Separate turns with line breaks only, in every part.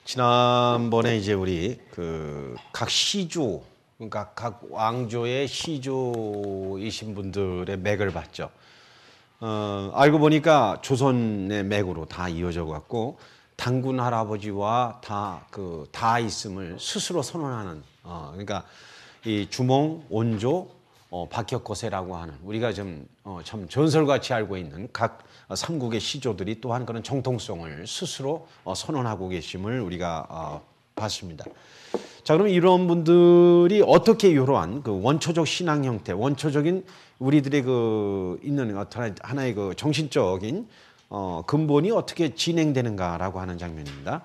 지난번에 이제 우리 그 각 시조, 그러니까 각 왕조의 시조이신 분들의 맥을 봤죠. 알고 보니까 조선의 맥으로 다 이어져 갖고 당군 할아버지와 다 있음을 스스로 선언하는, 그러니까 이 주몽, 온조, 박혁거세라고 하는 우리가 좀 전설같이 알고 있는 각 삼국의 시조들이 또한 그런 정통성을 스스로 선언하고 계심을 우리가 봤습니다. 자, 그럼 이런 분들이 어떻게 이러한 그 원초적 신앙 형태, 원초적인 우리들의 그 있는 어떤 하나의 그 정신적인 근본이 어떻게 진행되는가라고 하는 장면입니다.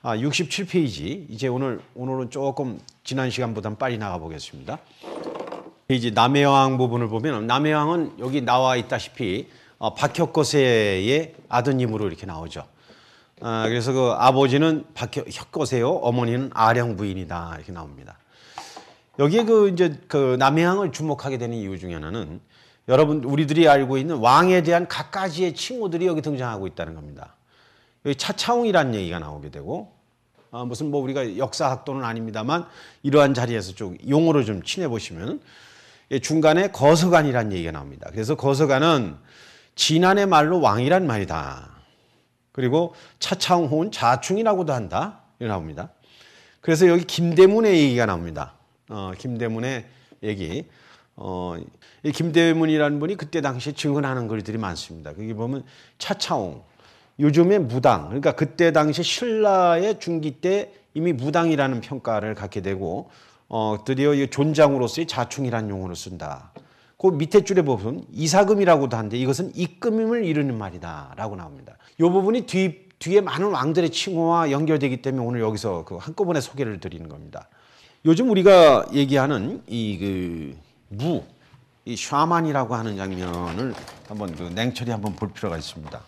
67페이지. 이제 오늘은 조금 지난 시간보다는 빨리 나가 보겠습니다. 이제 남해왕 부분을 보면 남해왕은 여기 나와 있다시피 박혁거세의 아드님으로 이렇게 나오죠. 그래서 그 아버지는 박혁거세요, 어머니는 아령 부인이다 이렇게 나옵니다. 여기에 그 남해왕을 주목하게 되는 이유 중에 하나는 여러분 우리들이 알고 있는 왕에 대한 갖가지의 칭호들이 여기 등장하고 있다는 겁니다. 여기 차차웅이라는 얘기가 나오게 되고 무슨 뭐 우리가 역사학도는 아닙니다만 이러한 자리에서 좀 용어로 좀 친해 보시면 중간에 거서관이라는 얘기가 나옵니다. 그래서 거서관은 진안의 말로 왕이란 말이다. 그리고 차차웅은 자충이라고도 한다. 이렇게 나옵니다. 그래서 여기 김대문의 얘기가 나옵니다. 김대문의 얘기. 이 김대문이라는 분이 그때 당시에 증언하는 글들이 많습니다. 거기 보면 차차웅, 요즘의 무당, 그러니까 그때 당시 신라의 중기 때 이미 무당이라는 평가를 갖게 되고 드디어 이 존장으로서의 자충이라는 용어를 쓴다. 그 밑에 줄에 보면 이사금이라고도 하는데 이것은 입금임을 이루는 말이다 라고 나옵니다. 이 부분이 뒤에 많은 왕들의 칭호와 연결되기 때문에 오늘 여기서 그 한꺼번에 소개를 드리는 겁니다. 요즘 우리가 얘기하는 이 샤만이라고 하는 장면을 한번 냉철히 한번 볼 필요가 있습니다.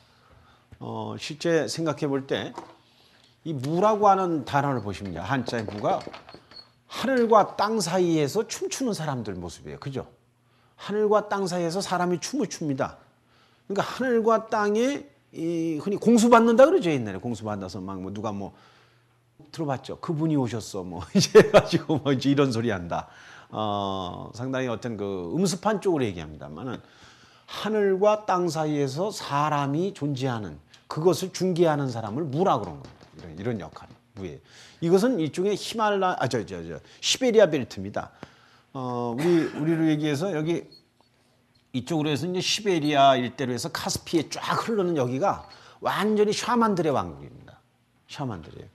실제 생각해 볼 때 이 무라고 하는 단어를 보십니다. 한자의 무가 하늘과 땅 사이에서 춤추는 사람들 모습이에요. 그죠? 하늘과 땅 사이에서 사람이 춤을 춥니다. 그러니까 하늘과 땅에 흔히 공수받는다 그러죠. 옛날에 공수받아서 막 뭐 누가 뭐 들어봤죠. 그분이 오셨어. 뭐 이제 해가지고 뭐 이제 이런 소리 한다. 상당히 어떤 그 음습한 쪽으로 얘기합니다만은 하늘과 땅 사이에서 사람이 존재하는 그것을 중개하는 사람을 무라 그런 겁니다. 이런 역할, 무예요. 이것은 이쪽에 시베리아 벨트입니다. 우리로 얘기해서 여기 이쪽으로 해서 이제 시베리아 일대로 해서 카스피에 쫙 흐르는 여기가 완전히 샤만들의 왕국입니다. 샤만들이에요.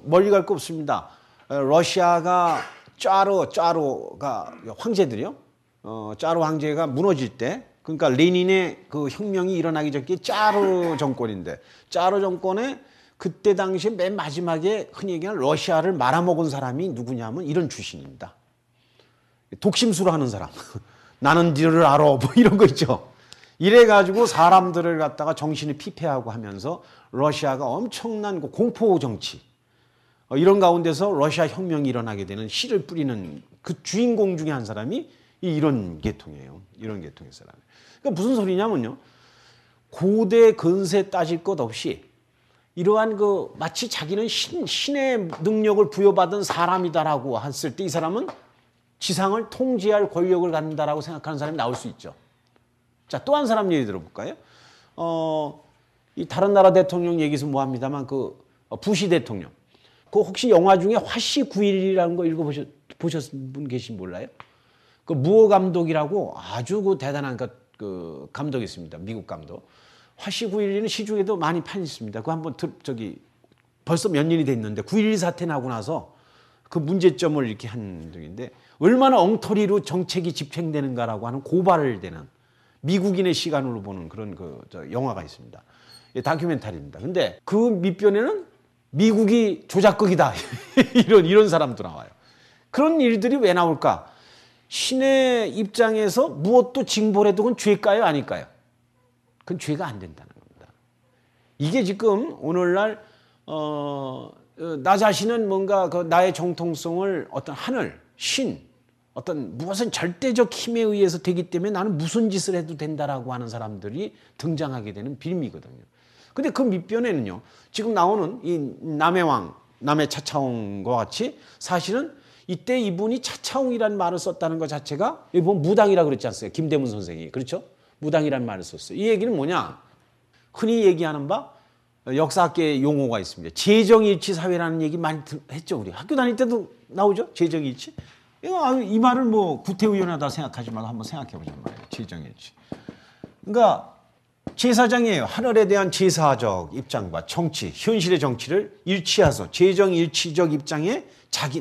멀리 갈 거 없습니다. 러시아가 짜르가 황제들이요. 짜르 황제가 무너질 때, 그러니까 레닌의 그 혁명이 일어나기 전에 짜르 정권인데, 짜르 정권에 그때 당시에 맨 마지막에 흔히 얘기하는 러시아를 말아먹은 사람이 누구냐면 이런 출신입니다. 독심술을 하는 사람. 나는 니를 알아. 뭐 이런 거 있죠. 이래가지고 사람들을 갖다가 정신을 피폐하고 하면서 러시아가 엄청난 공포 정치. 이런 가운데서 러시아 혁명이 일어나게 되는 씨를 뿌리는 그 주인공 중에 한 사람이 이런 계통이에요. 이런 계통의 사람. 그러니까 무슨 소리냐면요. 고대 근세 따질 것 없이 이러한 마치 자기는 신의 능력을 부여받은 사람이다라고 했을 때 이 사람은 지상을 통제할 권력을 갖는다라고 생각하는 사람이 나올 수 있죠. 자, 또 한 사람 얘기 들어볼까요? 이 다른 나라 대통령 얘기해서 뭐합니다만 부시 대통령. 그 혹시 영화 중에 화씨 9.11이라는 거 읽어보셨은 분 계신 몰라요? 그 무어 감독이라고 아주 대단한 그 감독이 있습니다. 미국 감독. 화씨 9.11은 시중에도 많이 판 있습니다. 그거 한번 벌써 몇 년이 됐는데 9.11 사태 나고 나서 그 문제점을 이렇게 한 적인데 얼마나 엉터리로 정책이 집행되는가라고 하는 고발을 되는 미국인의 시간으로 보는 그런 영화가 있습니다. 다큐멘터리입니다. 근데 그 밑변에는 미국이 조작극이다. 이런 사람도 나와요. 그런 일들이 왜 나올까? 신의 입장에서 무엇도 징벌해도 그건 죄일까요? 아닐까요? 그건 죄가 안 된다는 겁니다. 이게 지금 오늘날 나 자신은 뭔가 나의 정통성을 어떤 하늘, 신, 어떤 무엇은 절대적 힘에 의해서 되기 때문에 나는 무슨 짓을 해도 된다라고 하는 사람들이 등장하게 되는 빌미거든요. 근데 그 밑변에는요, 지금 나오는 이 남해왕, 남의 차차홍과 같이 사실은 이때 이분이 차차홍이라는 말을 썼다는 것 자체가 여기 보면 무당이라고 그랬지 않습니까? 김대문 선생이. 그렇죠? 무당이라는 말을 썼어요. 이 얘기는 뭐냐? 흔히 얘기하는 바 역사학계 용어가 있습니다. 재정일치 사회라는 얘기 많이 했죠. 우리 학교 다닐 때도 나오죠. 재정일치. 이 말을 뭐 구태의연하다 생각하지 말고 한번 생각해 보자는 말이에요. 재정일치. 그러니까 제사장이에요. 하늘에 대한 제사적 입장과 정치, 현실의 정치를 일치해서 재정일치적 입장에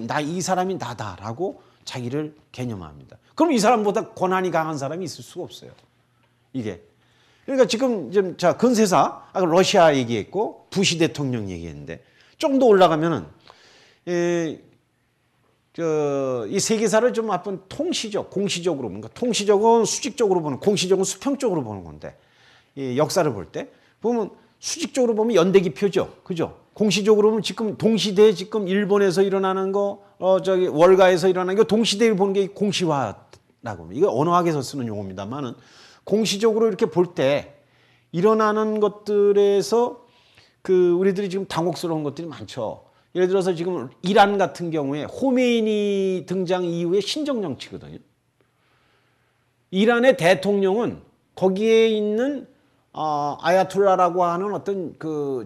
나 이 사람이 나다라고 자기를 개념합니다. 그럼 이 사람보다 권한이 강한 사람이 있을 수가 없어요. 이게. 그러니까 지금 자 근세사 아까 러시아 얘기했고 부시 대통령 얘기했는데 좀 더 올라가면은 이 세계사를 좀 한번 공시적으로 뭔가 통시적은 수직적으로 보는, 공시적은 수평적으로 보는 건데 이 역사를 볼 때 보면 수직적으로 보면 연대기표죠, 그죠? 공시적으로 보면 지금 동시대에 지금 일본에서 일어나는 거, 저기 월가에서 일어나는 거 동시대를 보는 게 공시화라고. 이거 언어학에서 쓰는 용어입니다만은 공시적으로 이렇게 볼 때 일어나는 것들에서 우리들이 지금 당혹스러운 것들이 많죠. 예를 들어서 지금 이란 같은 경우에 호메이니 등장 이후에 신정정치거든요. 이란의 대통령은 거기에 있는 아야툴라라고 하는 어떤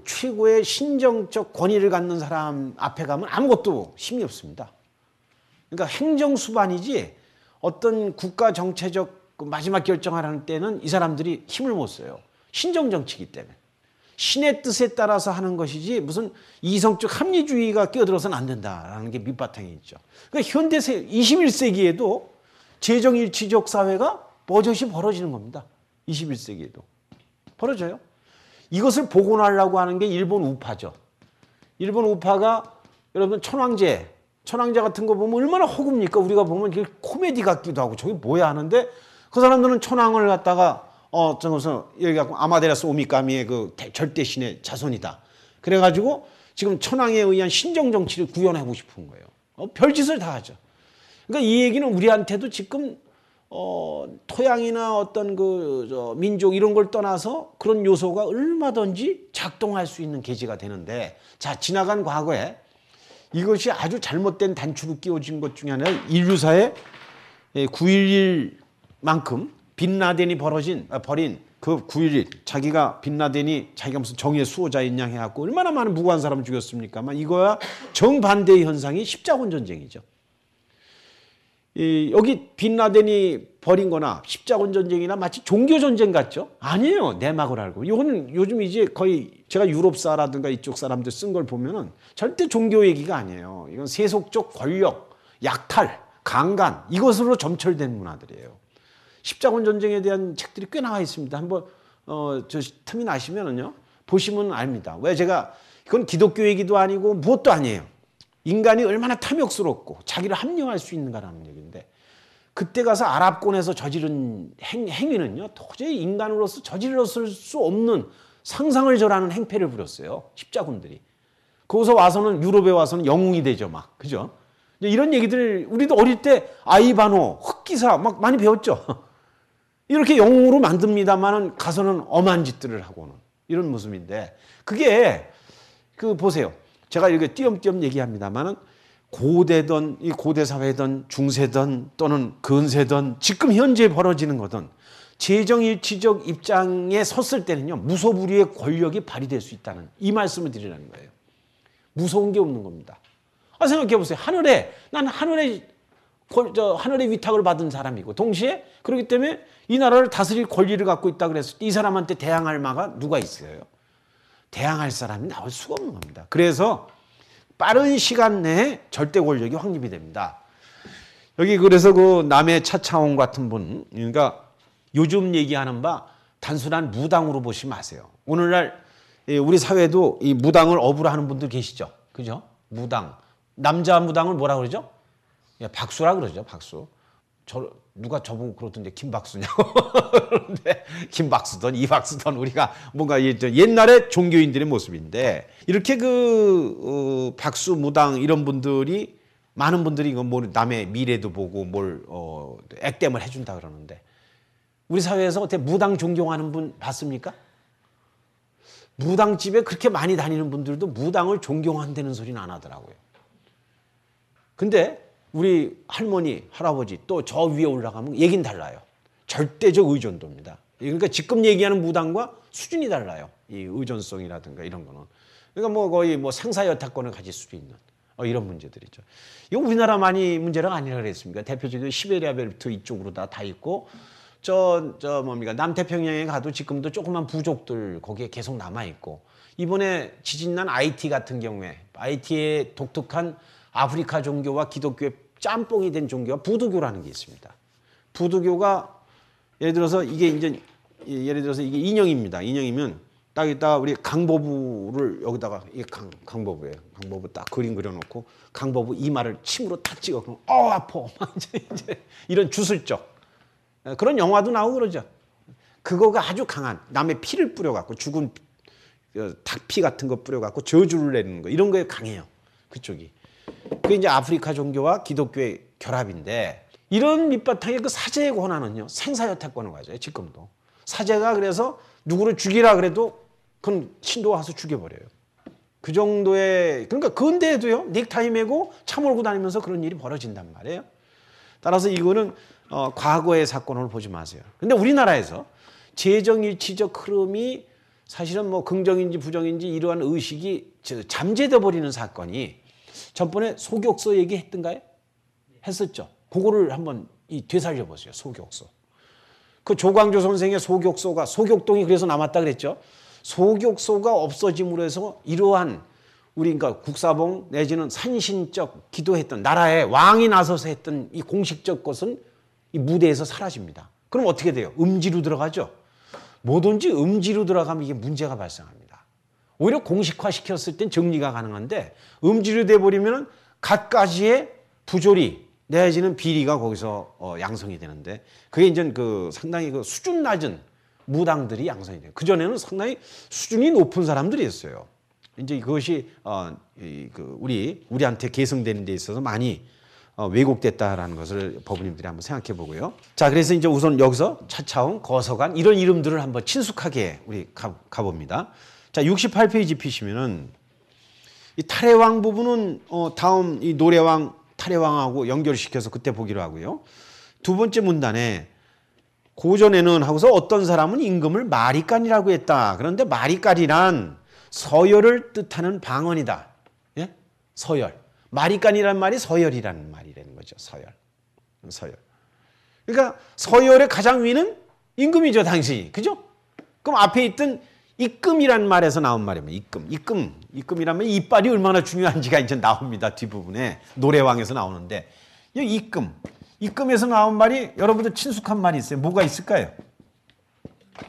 최고의 신정적 권위를 갖는 사람 앞에 가면 아무것도 힘이 없습니다. 그러니까 행정수반이지 어떤 국가 정체적 마지막 결정하라는 때는 이 사람들이 힘을 못 써요. 신정정치이기 때문에. 신의 뜻에 따라서 하는 것이지 무슨 이성적 합리주의가 끼어들어서는 안 된다라는 게 밑바탕에 있죠. 그러니까 현대 21세기에도 재정일치적 사회가 버젓이 벌어지는 겁니다. 21세기에도. 벌어져요. 이것을 복원하려고 하는 게 일본 우파죠. 일본 우파가 여러분 천황제 같은 거 보면 얼마나 허구입니까? 우리가 보면 이게 코미디 같기도 하고 저게 뭐야 하는데 그 사람들은 천황을 갖다가 저것서 여기 갖고 아마데라스 오미카미의 절대신의 자손이다. 그래가지고 지금 천황에 의한 신정 정치를 구현하고 싶은 거예요. 별짓을 다 하죠. 그러니까 이 얘기는 우리한테도 지금 토양이나 어떤 민족 이런 걸 떠나서 그런 요소가 얼마든지 작동할 수 있는 계기가 되는데, 자, 지나간 과거에 이것이 아주 잘못된 단추로 끼워진 것 중에 하나는 인류사의 9.11만큼 빈라덴이 버린 그 9.11, 자기가 빈라덴이 자기가 무슨 정의의 수호자인 양 해갖고 얼마나 많은 무고한 사람을 죽였습니까만 이거야 정반대의 현상이 십자군 전쟁이죠. 여기 빈라덴이 벌인 거나 십자군 전쟁이나 마치 종교 전쟁 같죠? 아니에요. 내막을 알고. 이거는 요즘 이제 거의 제가 유럽사라든가 이쪽 사람들 쓴 걸 보면은 절대 종교 얘기가 아니에요. 이건 세속적 권력, 약탈, 강간 이것으로 점철된 문화들이에요. 십자군 전쟁에 대한 책들이 꽤 나와 있습니다. 한번 저 틈이 나시면은요 보시면 압니다. 왜 제가 이건 기독교 얘기도 아니고 무엇도 아니에요. 인간이 얼마나 탐욕스럽고 자기를 합리화할 수 있는가라는 얘기인데, 그때 가서 아랍권에서 저지른 행위는요 도저히 인간으로서 저질렀을 수 없는 상상을 절하는 행패를 부렸어요. 십자군들이. 거기서 와서는 유럽에 와서는 영웅이 되죠. 막 그죠? 이런 얘기들 우리도 어릴 때 아이바노, 흑기사 막 많이 배웠죠. 이렇게 영웅으로 만듭니다만은 가서는 엄한 짓들을 하고는 이런 모습인데, 그게 보세요. 제가 이렇게 띄엄띄엄 얘기합니다만은 고대든 이 고대 사회든 중세든 또는 근세든 지금 현재 벌어지는 거든 재정일치적 입장에 섰을 때는요 무소불위의 권력이 발휘될 수 있다는 이 말씀을 드리라는 거예요. 무서운 게 없는 겁니다. 생각해 보세요. 나는 하늘의 위탁을 받은 사람이고 동시에 그렇기 때문에 이 나라를 다스릴 권리를 갖고 있다 그랬을 때 이 사람한테 대항할 마가 누가 있어요? 대항할 사람이 나올 수가 없는 겁니다. 그래서 빠른 시간 내에 절대 권력이 확립이 됩니다. 여기 그래서 남의 차차홍 같은 분, 그러니까 요즘 얘기하는 바 단순한 무당으로 보지 마세요. 오늘날 우리 사회도 이 무당을 업으로 하는 분들 계시죠? 그죠? 무당. 남자 무당을 뭐라 그러죠? 박수라 그러죠, 박수. 누가 저보고 그러던데 김박수냐고. 그런데 김박수든 이박수든 우리가 뭔가 옛날에 종교인들의 모습인데, 이렇게 박수 무당 이런 분들이 많은 분들이 남의 미래도 보고 액땜을 해준다 그러는데, 우리 사회에서 어떻게 무당 존경하는 분 봤습니까? 무당집에 그렇게 많이 다니는 분들도 무당을 존경한다는 소리는 안 하더라고요. 근데 우리 할머니, 할아버지 또 저 위에 올라가면 얘기는 달라요. 절대적 의존도입니다. 그러니까 지금 얘기하는 무당과 수준이 달라요. 이 의존성이라든가 이런 거는. 그러니까 뭐 거의 뭐 생사여타권을 가질 수도 있는 이런 문제들이죠. 이거 우리나라만이 문제가 아니라 그랬습니까? 대표적으로 시베리아 벨트 이쪽으로 다 있고 뭡니까? 남태평양에 가도 지금도 조그만 부족들 거기에 계속 남아 있고 이번에 지진 난 아이티 같은 경우에 아이티의 독특한 아프리카 종교와 기독교의 짬뽕이 된 종교가 부두교라는 게 있습니다. 부두교가 예를 들어서 이게 인형입니다. 인형이면 딱 이따 우리 강보부를 여기다가 이게 강보부예요. 강보부 딱 그림 그려놓고 강보부 이마를 침으로 탁 찍어 그럼 아파 막 이제 이런 주술적 그런 영화도 나오고 그러죠. 그거가 아주 강한 남의 피를 뿌려갖고 죽은 닭피 같은 거 뿌려갖고 저주를 내는 거 이런 거에 강해요. 그쪽이. 그게 이제 아프리카 종교와 기독교의 결합인데 이런 밑바탕에 그 사제의 권한은요 생사여타권을 가져요. 지금도 사제가 그래서 누구를 죽이라 그래도 그건 신도가 와서 죽여버려요. 그 정도의 그러니까 근대에도요 넥타이 메고 차 몰고 다니면서 그런 일이 벌어진단 말이에요. 따라서 이거는 과거의 사건을 보지 마세요. 근데 우리나라에서 재정일치적 흐름이 사실은 뭐 긍정인지 부정인지 이러한 의식이 잠재돼 버리는 사건이 전번에 소격서 얘기했던가요? 했었죠. 그거를 한번 되살려 보세요. 소격서. 그 조광조 선생의 소격서가 소격동이 그래서 남았다 그랬죠. 소격서가 없어짐으로 해서 이러한 우리 그러니까 국사봉 내지는 산신적 기도했던 나라의 왕이 나서서 했던 이 공식적 것은 이 무대에서 사라집니다. 그럼 어떻게 돼요? 음지로 들어가죠. 뭐든지 음지로 들어가면 이게 문제가 발생합니다. 오히려 공식화시켰을 땐 정리가 가능한데 음지로 돼버리면 갖가지의 부조리 내지는 비리가 거기서 양성이 되는데 그게 이제 그 상당히 그 수준 낮은 무당들이 양성이 돼요. 그전에는 상당히 수준이 높은 사람들이었어요. 이제 그것이 우리한테 계승되는 데 있어서 많이 왜곡됐다라는 것을 법원님들이 한번 생각해 보고요. 자, 그래서 이제 우선 여기서 차차원, 거서관 이런 이름들을 한번 친숙하게 우리 가봅니다. 자, 68페이지 피시면은 이 탈해왕 부분은 다음 이 노래왕 탈해왕하고 연결시켜서 그때 보기로 하고요. 두 번째 문단에 고전에는 하고서 어떤 사람은 임금을 마리간이라고 했다. 그런데 마리간이란 서열을 뜻하는 방언이다. 예? 서열. 마리간이란 말이 서열이라는 말이라는 거죠. 서열. 그러니까 서열의 가장 위는 임금이죠, 당신이. 그죠? 그럼 앞에 있던 입금이라는 말에서 나온 말이면 입금이라면 이빨이 얼마나 중요한지가 이제 나옵니다. 뒷부분에 노래왕에서 나오는데 이 입금에서 나온 말이 여러분들 친숙한 말이 있어요. 뭐가 있을까요?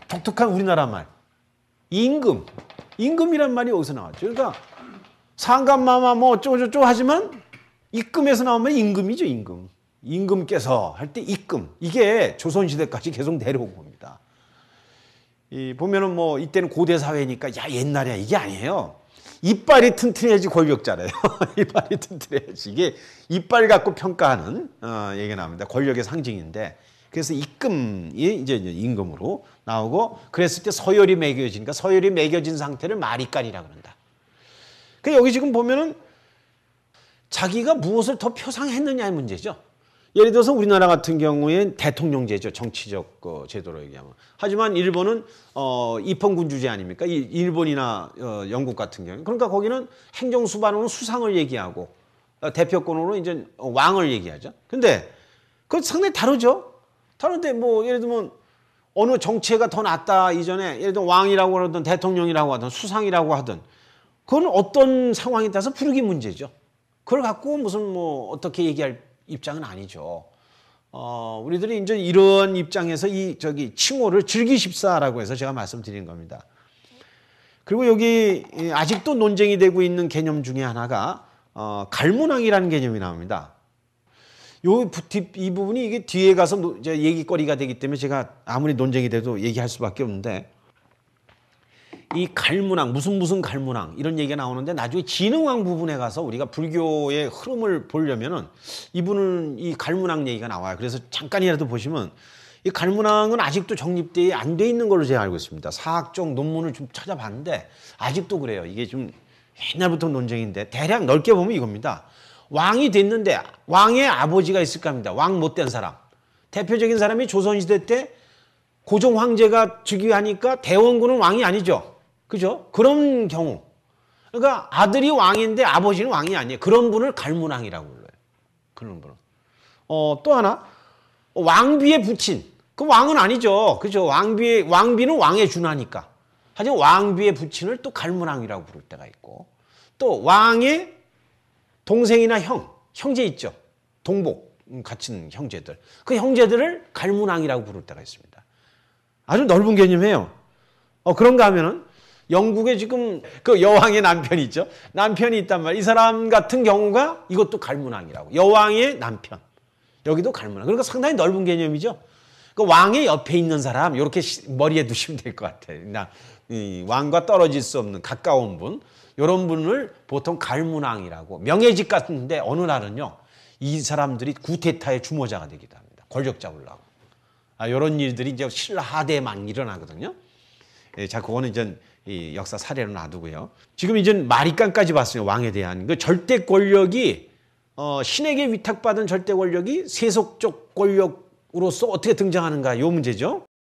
독특한 우리나라 말. 임금이란 말이 여기서 나왔죠. 그러니까 상감마마 뭐 어쩌고저쩌고 하지만 입금에서 나온 말이 임금이죠. 임금께서 할 때 입금. 이게 조선시대까지 계속 내려온 겁니다. 보면은 뭐 이때는 고대 사회니까 야 옛날이야 이게 아니에요. 이빨이 튼튼해야지 권력자래요. 이빨이 튼튼해야지 이게 이빨 갖고 평가하는 얘기가 나옵니다. 권력의 상징인데 그래서 입금이 이제 임금으로 나오고 그랬을 때 서열이 매겨지니까 서열이 매겨진 상태를 마리간이라고 그런다. 그 여기 지금 보면은 자기가 무엇을 더 표상했느냐의 문제죠. 예를 들어서 우리나라 같은 경우엔 대통령제죠. 정치적 제도로 얘기하면. 하지만 일본은 입헌군주제 아닙니까? 일본이나 영국 같은 경우. 그러니까 거기는 행정수반으로 수상을 얘기하고 대표권으로 이제 왕을 얘기하죠. 근데 그건 상당히 다르죠. 다른데 뭐 예를 들면 어느 정치가 더 낫다 이전에 예를 들면 왕이라고 하든 대통령이라고 하든 수상이라고 하든 그건 어떤 상황에 따라서 부르기 문제죠. 그걸 갖고 무슨 뭐 어떻게 얘기할 입장은 아니죠. 우리들이 이제 이런 입장에서 칭호를 즐기십사라고 해서 제가 말씀드린 겁니다. 그리고 여기 아직도 논쟁이 되고 있는 개념 중에 하나가 갈문왕이라는 개념이 나옵니다. 이 부분이 이게 뒤에 가서 이제 얘기거리가 되기 때문에 제가 아무리 논쟁이 돼도 얘기할 수밖에 없는데 이 갈문왕 무슨 갈문왕 이런 얘기가 나오는데 나중에 진흥왕 부분에 가서 우리가 불교의 흐름을 보려면은 이분은 이 갈문왕 얘기가 나와요. 그래서 잠깐이라도 보시면 이 갈문왕은 아직도 정립이 안 돼 있는 걸로 제가 알고 있습니다. 사학적 논문을 좀 찾아봤는데 아직도 그래요. 이게 좀 옛날부터 논쟁인데 대략 넓게 보면 이겁니다. 왕이 됐는데 왕의 아버지가 있을까 합니다. 왕 못된 사람. 대표적인 사람이 조선시대 때 고종 황제가 즉위하니까 대원군은 왕이 아니죠. 그죠? 그런 경우. 그러니까 아들이 왕인데 아버지는 왕이 아니에요. 그런 분을 갈문왕이라고 불러요. 그런 분은. 또 하나. 왕비의 부친. 그 왕은 아니죠. 그죠? 왕비는 왕에 준하니까. 하지만 왕비의 부친을 또 갈문왕이라고 부를 때가 있고. 또 왕의 동생이나 형제 있죠. 동복 같은 형제들. 그 형제들을 갈문왕이라고 부를 때가 있습니다. 아주 넓은 개념이에요. 그런가 하면은 영국에 지금 그 여왕의 남편이 있죠. 남편이 있단 말이에요. 이 사람 같은 경우가 이것도 갈문왕이라고. 여왕의 남편. 여기도 갈문왕. 그러니까 상당히 넓은 개념이죠. 그 왕의 옆에 있는 사람 이렇게 머리에 두시면 될 것 같아요. 이 왕과 떨어질 수 없는 가까운 분. 이런 분을 보통 갈문왕이라고. 명예직 같은데 어느 날은요. 이 사람들이 구테타의 주모자가 되기도 합니다. 권력 잡으려고. 이런 일들이 이제 신라하대에 많이 일어나거든요. 자, 그거는 이제 이 역사 사례로 놔두고요. 지금 이제 마리간까지 봤어요. 왕에 대한 그 절대 권력이 신에게 위탁받은 절대 권력이 세속적 권력으로서 어떻게 등장하는가 이 문제죠.